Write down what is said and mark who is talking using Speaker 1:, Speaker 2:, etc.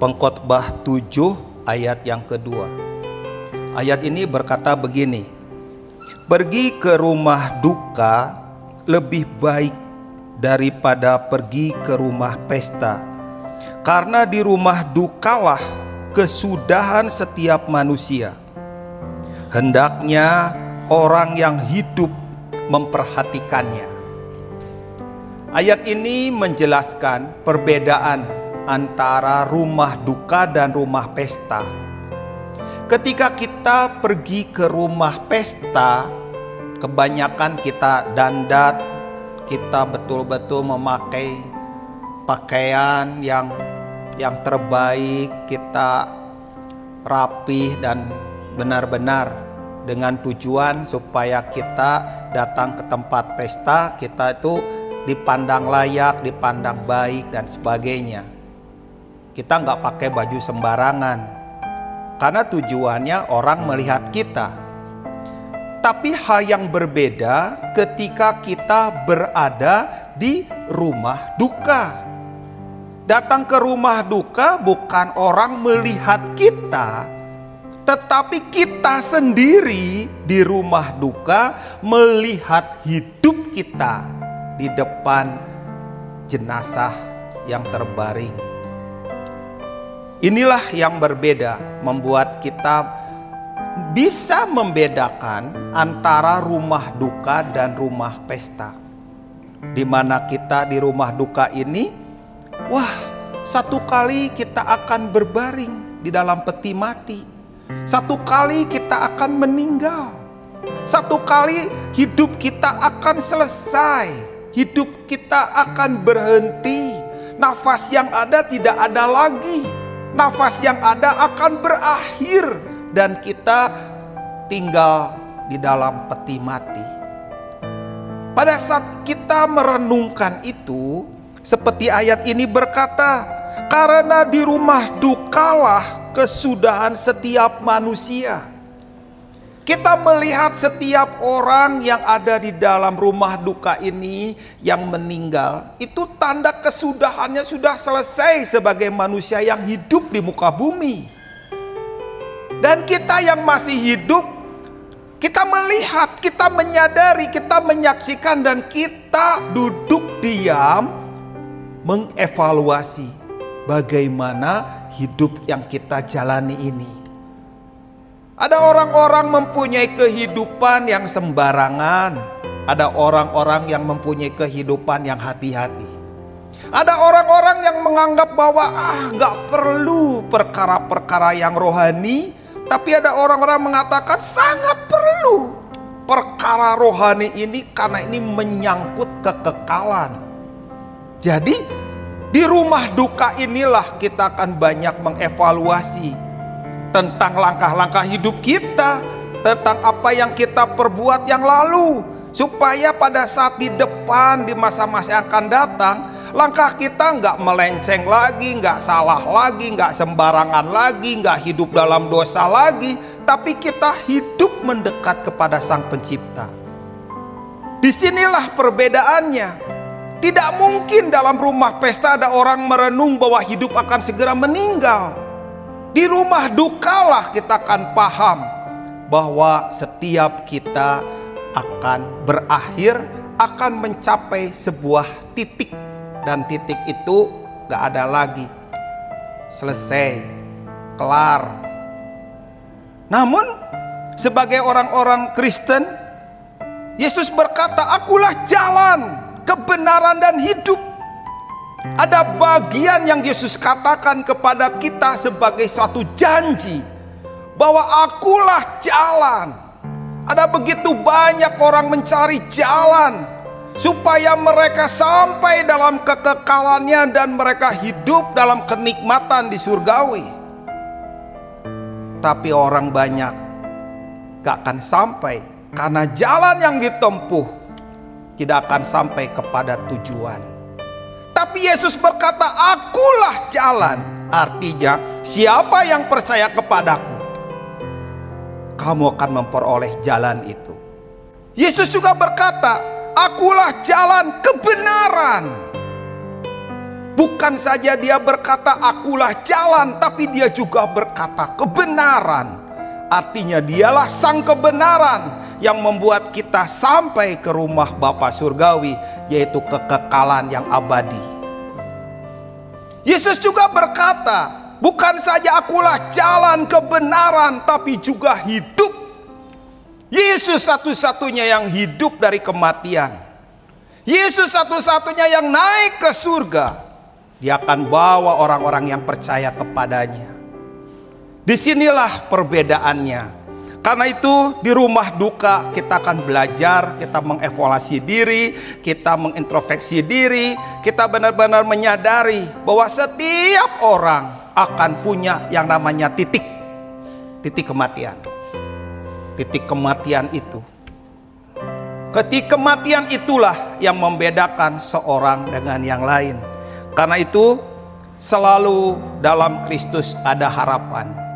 Speaker 1: Pengkhotbah 7 ayat yang kedua. Ayat ini berkata begini: pergi ke rumah duka lebih baik daripada pergi ke rumah pesta, karena di rumah dukalah kesudahan setiap manusia. Hendaknya orang yang hidup memperhatikannya. Ayat ini menjelaskan perbedaan antara rumah duka dan rumah pesta. Ketika kita pergi ke rumah pesta, kebanyakan kita dandat, kita betul-betul memakai pakaian yang terbaik, kita rapih dan benar-benar dengan tujuan supaya kita datang ke tempat pesta, kita itu dipandang layak, dipandang baik dan sebagainya. Kita nggak pakai baju sembarangan karena tujuannya orang melihat kita. Tapi hal yang berbeda ketika kita berada di rumah duka. Datang ke rumah duka bukan orang melihat kita, tetapi kita sendiri di rumah duka melihat hidup kita di depan jenazah yang terbaring. Inilah yang berbeda, membuat kita bisa membedakan antara rumah duka dan rumah pesta. Di mana kita di rumah duka ini, satu kali kita akan berbaring di dalam peti mati. Satu kali kita akan meninggal. Satu kali hidup kita akan selesai. Hidup kita akan berhenti. Nafas yang ada tidak ada lagi. Nafas yang ada akan berakhir dan kita tinggal di dalam peti mati. Pada saat kita merenungkan itu, seperti ayat ini berkata, karena di rumah dukalah kesudahan setiap manusia. Kita melihat setiap orang yang ada di dalam rumah duka ini yang meninggal, itu tanda kesudahannya sudah selesai sebagai manusia yang hidup di muka bumi. Dan kita yang masih hidup, kita melihat, kita menyadari, kita menyaksikan, dan kita duduk diam mengevaluasi bagaimana hidup yang kita jalani ini. Ada orang-orang mempunyai kehidupan yang sembarangan. Ada orang-orang yang mempunyai kehidupan yang hati-hati. Ada orang-orang yang menganggap bahwa gak perlu perkara-perkara yang rohani. Tapi ada orang-orang mengatakan sangat perlu perkara rohani ini karena ini menyangkut kekekalan. Jadi di rumah duka inilah kita akan banyak mengevaluasi tentang langkah-langkah hidup kita, tentang apa yang kita perbuat yang lalu, supaya pada saat di depan, di masa-masa yang akan datang, langkah kita nggak melenceng lagi, nggak salah lagi, nggak sembarangan lagi, nggak hidup dalam dosa lagi, tapi kita hidup mendekat kepada Sang Pencipta. Disinilah perbedaannya. Tidak mungkin dalam rumah pesta ada orang merenung bahwa hidup akan segera meninggal. Di rumah dukalah kita akan paham bahwa setiap kita akan berakhir, akan mencapai sebuah titik. Dan titik itu gak ada lagi. Selesai, kelar. Namun sebagai orang-orang Kristen, Yesus berkata, akulah jalan, kebenaran dan hidup. Ada bagian yang Yesus katakan kepada kita sebagai suatu janji bahwa akulah jalan. Ada begitu banyak orang mencari jalan supaya mereka sampai dalam kekekalannya dan mereka hidup dalam kenikmatan di surgawi. Tapi orang banyak gak akan sampai karena jalan yang ditempuh tidak akan sampai kepada tujuan. Tapi Yesus berkata, akulah jalan. Artinya, siapa yang percaya kepadaku, kamu akan memperoleh jalan itu. Yesus juga berkata, akulah jalan kebenaran. Bukan saja dia berkata akulah jalan, tapi dia juga berkata kebenaran. Artinya dialah sang kebenaran yang membuat kita sampai ke rumah Bapa surgawi, yaitu kekekalan yang abadi. Yesus juga berkata, bukan saja akulah jalan kebenaran, tapi juga hidup. Yesus satu-satunya yang hidup dari kematian. Yesus satu-satunya yang naik ke surga. Dia akan bawa orang-orang yang percaya kepadanya. Disinilah perbedaannya. Karena itu di rumah duka kita akan belajar, kita mengevaluasi diri, kita mengintrospeksi diri, kita benar-benar menyadari bahwa setiap orang akan punya yang namanya titik kematian. Titik kematian itu. Titik kematian itulah yang membedakan seorang dengan yang lain. Karena itu selalu dalam Kristus ada harapan.